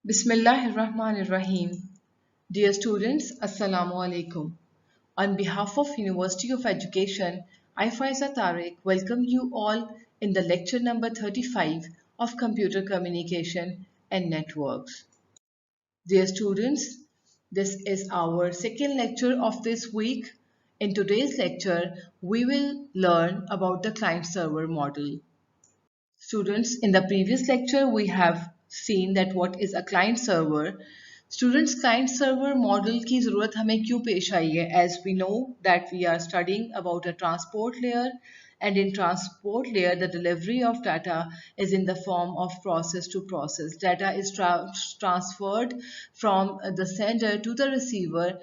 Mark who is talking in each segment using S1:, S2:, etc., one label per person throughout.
S1: Bismillahirrahmanirrahim. Dear students, Assalamu alaikum. On behalf of University of Education, I Faiza Tariq welcome you all in the lecture number 35 of Computer Communication and Networks. Dear students, this is our second lecture of this week. In today's lecture, we will learn about the client-server model. Students, in the previous lecture, we have seen that what is a client server. Students, client server model की ज़रूरत हमें क्यों पेश आई है? As we know that we are studying about a transport layer, and in transport layer, the delivery of data is in the form of process to process. Data is transferred from the sender to the receiver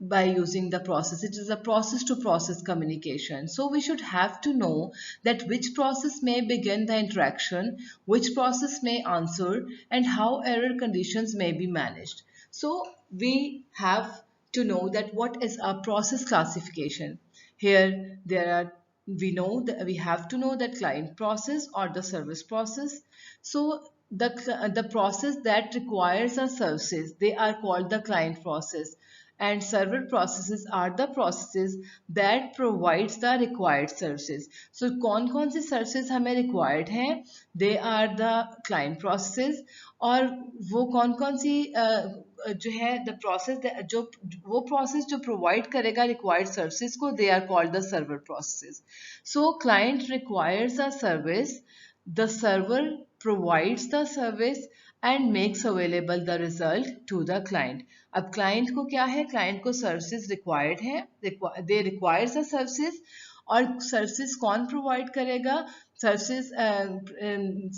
S1: by using the process. It is a process to process communication. So we should have to know that which process may begin the interaction, which process may answer, and how error conditions may be managed. So we have to know that what is a process classification. Here there are we know that we have to know that client process or the service process. So the process that requires a services, they are called the client process, and server processes are the processes that provides the required services. So कौन सी services हमें required हैं? They are the client processes. और वो कौन सी जो है the process जो वो process जो provide करेगा required services को, they are called the server processes. So client requires a service, the server provides the service and makes available the result to the client. अब client को क्या है? Client को services required है, they requires the services, और services कौन provide करेगा? Services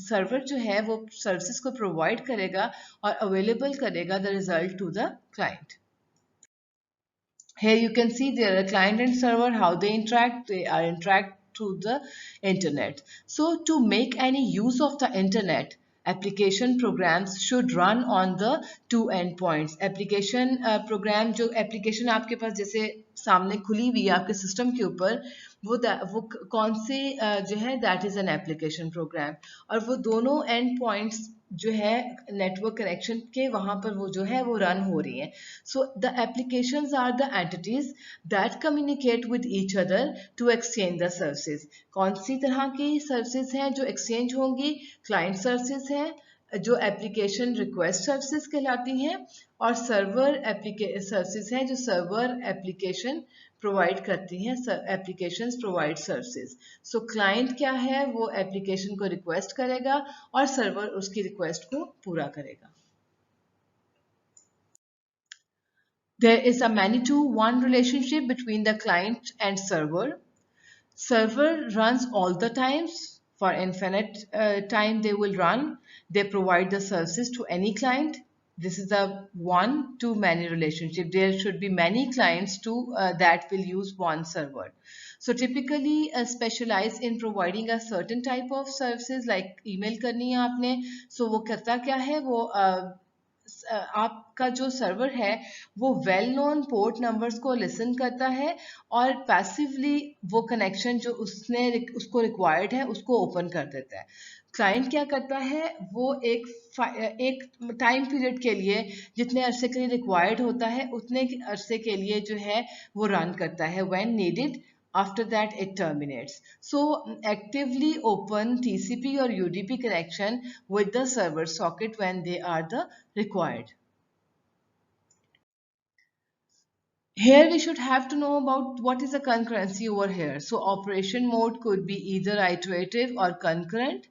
S1: server जो है वो services को provide करेगा और available करेगा the result to the client. Here you can see there are client and server, how they interact. They are interact through the internet. So to make any use of the internet, application programs should run on the two endpoints. Application program जो application आपके पास जैसे सामने खुली हुई है आपके system के ऊपर, वो कौन से जो है that is an application program, और वो दोनों एंड पॉइंट्स जो है नेटवर्क कनेक्शन के वहां पर वो जो है वो रन हो रही हैं. So the applications are the entities that communicate with each other to exchange the services. कौन सी तरह की सर्विसेज हैं जो एक्सचेंज होंगी? क्लाइंट सर्विसेज हैं जो एप्लीकेशन रिक्वेस्ट सर्विसेज कहलाती हैं, और सर्वर सर्विसेज हैं जो सर्वर एप्लीकेशन प्रोवाइड करती हैं, एप्लीकेशंस प्रोवाइड सर्विसेज. सो क्लाइंट क्या है? वो एप्लीकेशन को रिक्वेस्ट करेगा और सर्वर उसकी रिक्वेस्ट को पूरा करेगा. There is a many-to-one relationship between the client and server. Server runs all the times. For infinite time they will run. They provide the services to any client. This is a one-to-many relationship. There should be many clients too that will use one server. So typically specialize in providing a certain type of services like email करनी है आपने. So वो करता क्या है? वो आपका जो सर्वर है वो वेल नोन पोर्ट नंबर्स को लिसन करता है और पैसिवली वो कनेक्शन जो उसको रिक्वायर्ड है उसको ओपन कर देता है. क्लाइंट क्या करता है? वो एक टाइम पीरियड के लिए जितने अरसे के लिए रिक्वायर्ड होता है उतने अरसे के लिए जो है वो रन करता है when needed. After that it terminates. So actively open TCP or UDP connection with the server socket when they are the required. Here we should have to know about what is the concurrency over here. So operation mode could be either iterative or concurrent.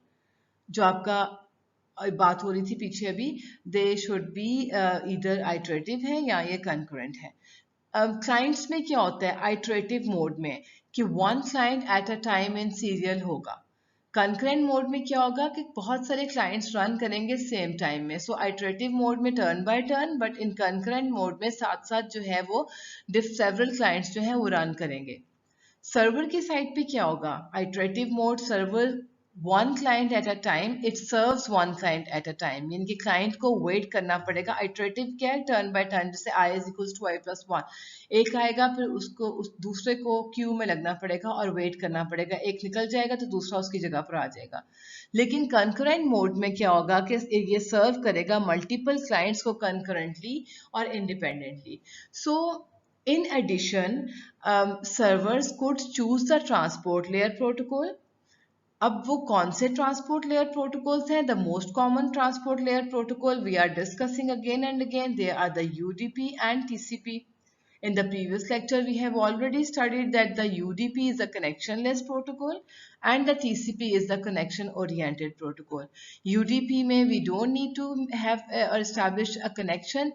S1: जो आपका बात हो रही थी पीछे अभी, they should be either iterative है या ये concurrent है. क्लाइंट्स में क्या होता है आइटरेटिव मोड में कि one client at a time in serial होगा. कंकरेंट मोड में क्या होगा कि बहुत सारे क्लाइंट्स रन करेंगे सेम टाइम में. सो आइटरेटिव मोड में turn by turn, but in concurrent mode में साथ साथ जो है वो सेवरल क्लाइंट्स जो है वो रन करेंगे. सर्वर की साइड पे क्या होगा? Iterative mode server one client at a time, it serves one client at a time, यानी कि client को wait करना पड़ेगा. Iterative क्या है? Turn by turn. जैसे I is equals to I plus 1, एक आएगा फिर उसको उस दूसरे को क्यू में लगना पड़ेगा और वेट करना पड़ेगा, एक निकल जाएगा तो दूसरा उसकी जगह पर आ जाएगा. लेकिन concurrent मोड में क्या होगा कि ये सर्व करेगा मल्टीपल क्लाइंट्स को concurrently और independently. So in addition, servers could choose the transport layer protocol. अब वो कौन से ट्रांसपोर्ट लेयर प्रोटोकॉल्स हैं? The most common transport layer protocol we are discussing again and again, they are the UDP and TCP. In the previous lecture, we have already studied that the UDP is a connectionless protocol and the TCP is the connection-oriented protocol. UDP में we don't need to have or establish a connection,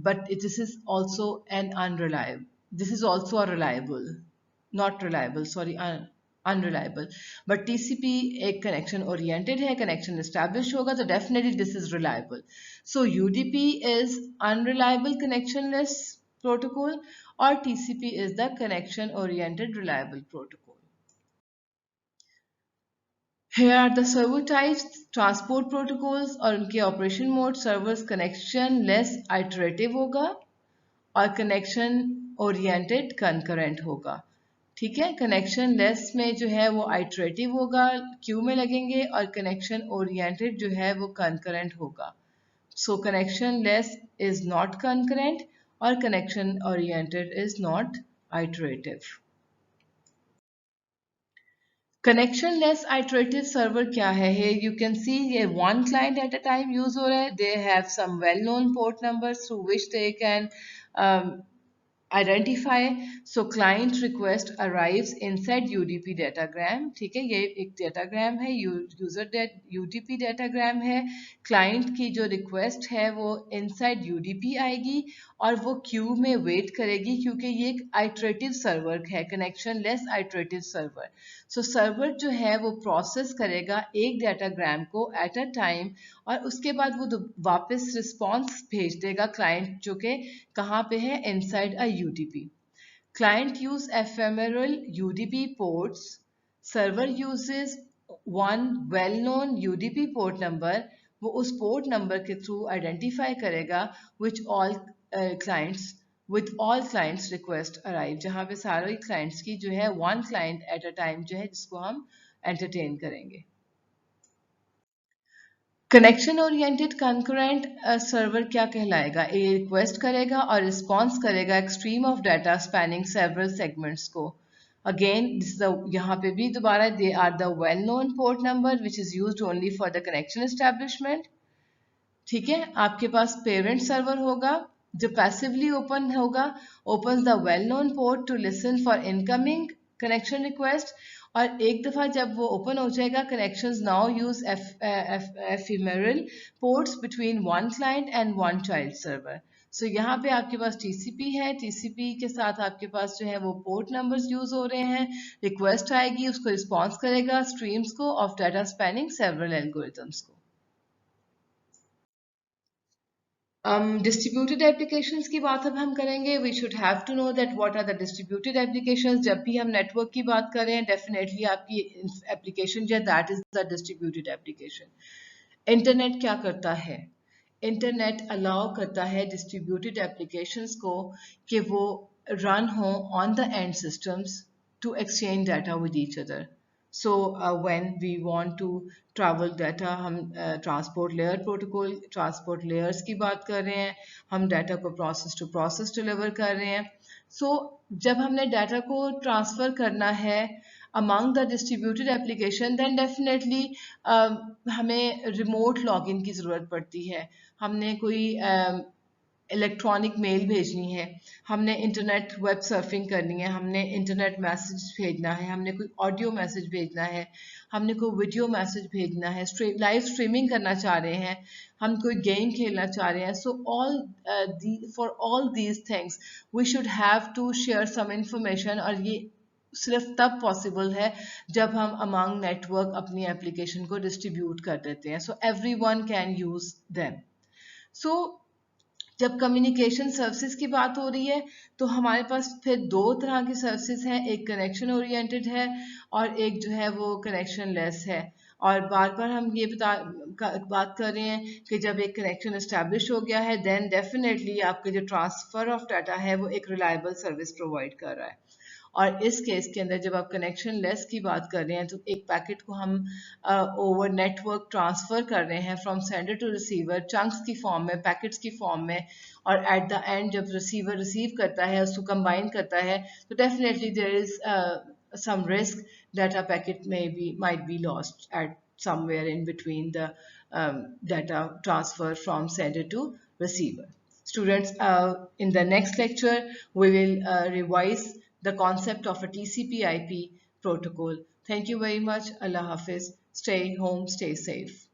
S1: but this is also an unreliable. This is also a reliable, not reliable, sorry, unreliable. But TCP एक connection oriented है, connection established होगा तो definitely this is reliable. So UDP is unreliable connectionless protocol or TCP is the connection oriented reliable protocol. Here are the server types, transport protocols और उनके operation mode. Servers connection less iterative होगा और connection oriented concurrent होगा. ठीक है, connection less में जो है वो आइटरेटिव होगा, क्यू में लगेंगे, और कनेक्शन ओरिएंटेड जो है वो कंकरेंट होगा. So connection less is not concurrent और connection oriented is not iterative. Connection less iterative server क्या है? यू कैन सी ये one client at a time use हो रहा है. They have some well known port numbers through which they can identify. So client request arrives inside UDP datagram. ठीक है, ये एक datagram है, user UDP datagram है. client की जो request है वो inside UDP आएगी और वो queue में wait करेगी क्योंकि ये एक iterative server है, connectionless iterative server. So server जो है वो process करेगा एक datagram को at a time और उसके बाद वो वापस response भेज देगा client जो कि कहाँ पे है? inside a UDP. Client use ephemeral UDP ports. Server uses one well-known UDP port number. वो उस port number के through identify करेगा with all clients request arrive. जहाँ पे सारे clients की जो है one client at a time जो है जिसको हम entertain करेंगे. कनेक्शन ओरिएंटेड कंकरेंट सर्वर क्या कहलाएगा? ये रिक्वेस्ट करेगा और रिस्पॉन्स करेगा एक stream of data spanning several segments को. अगेन यहाँ पे भी दोबारा they are the well known port number which is used only for the connection establishment. ठीक है, आपके पास पेरेंट सर्वर होगा जो पैसिवली ओपन होगा, open the well known port to listen for incoming connection request. और एक दफ़ा जब वो ओपन हो जाएगा, connections now use ephemeral ports between one client and one child server. So यहाँ पे आपके पास TCP है, TCP के साथ आपके पास जो है वो पोर्ट नंबर्स यूज हो रहे हैं. रिक्वेस्ट आएगी, उसको रिस्पॉन्स करेगा स्ट्रीम्स को of data spanning several algorithms को. डिस्ट्रीब्यूटेड एप्लीकेशंस की बात अब हम करेंगे. We should have to know that what are the distributed applications. जब भी हम नेटवर्क की बात करें, डेफिनेटली आपकी एप्लीकेशन जो है that is the distributed application. Internet क्या करता है? इंटरनेट अलाउ करता है डिस्ट्रीब्यूटेड एप्लीकेशंस को कि वो रन हो on the end systems to exchange data with each other. So when we want to travel data, हम transport layer protocol, transport layers की बात कर रहे हैं, हम डाटा को process to process deliver कर रहे हैं. So जब हमने डाटा को ट्रांसफ़र करना है among the distributed application, then definitely हमें remote login की ज़रूरत पड़ती है. हमने कोई इलेक्ट्रॉनिक मेल भेजनी है, हमने इंटरनेट वेब सर्फिंग करनी है, हमने इंटरनेट मैसेज भेजना है, हमने कोई ऑडियो मैसेज भेजना है, हमने कोई वीडियो मैसेज भेजना है, लाइव स्ट्रीमिंग करना चाह रहे हैं, हम कोई गेम खेलना चाह रहे हैं. So for all these things we should have to share some information. और ये सिर्फ तब पॉसिबल है जब हम अमंग नेटवर्क अपनी एप्लीकेशन को डिस्ट्रीब्यूट कर देते हैं. So everyone can use them. So जब कम्युनिकेशन सर्विसेज की बात हो रही है तो हमारे पास फिर दो तरह की सर्विसेज हैं. एक कनेक्शन ओरिएंटेड है और एक जो है वो कनेक्शन लेस है. और बार बार हम ये बात कर रहे हैं कि जब एक कनेक्शन इस्टेब्लिश हो गया है देन डेफिनेटली आपके जो ट्रांसफ़र ऑफ डाटा है वो एक रिलायबल सर्विस प्रोवाइड कर रहा है। और इस केस के अंदर जब आप कनेक्शन लेस की बात कर रहे हैं तो एक पैकेट को हम ओवर नेटवर्क ट्रांसफ़र कर रहे हैं from sender to receiver chunks की फॉर्म में, पैकेट्स की फॉर्म में, और एट द एंड जब रिसीवर रिसीव करता है उसको कंबाइन करता है तो definitely there is some risk that a packet might be lost at somewhere in between the data transfer from sender to receiver. Students, in the next lecture, we will revise the concept of a TCP/IP protocol. Thank you very much. Allah Hafiz. Stay home, stay safe.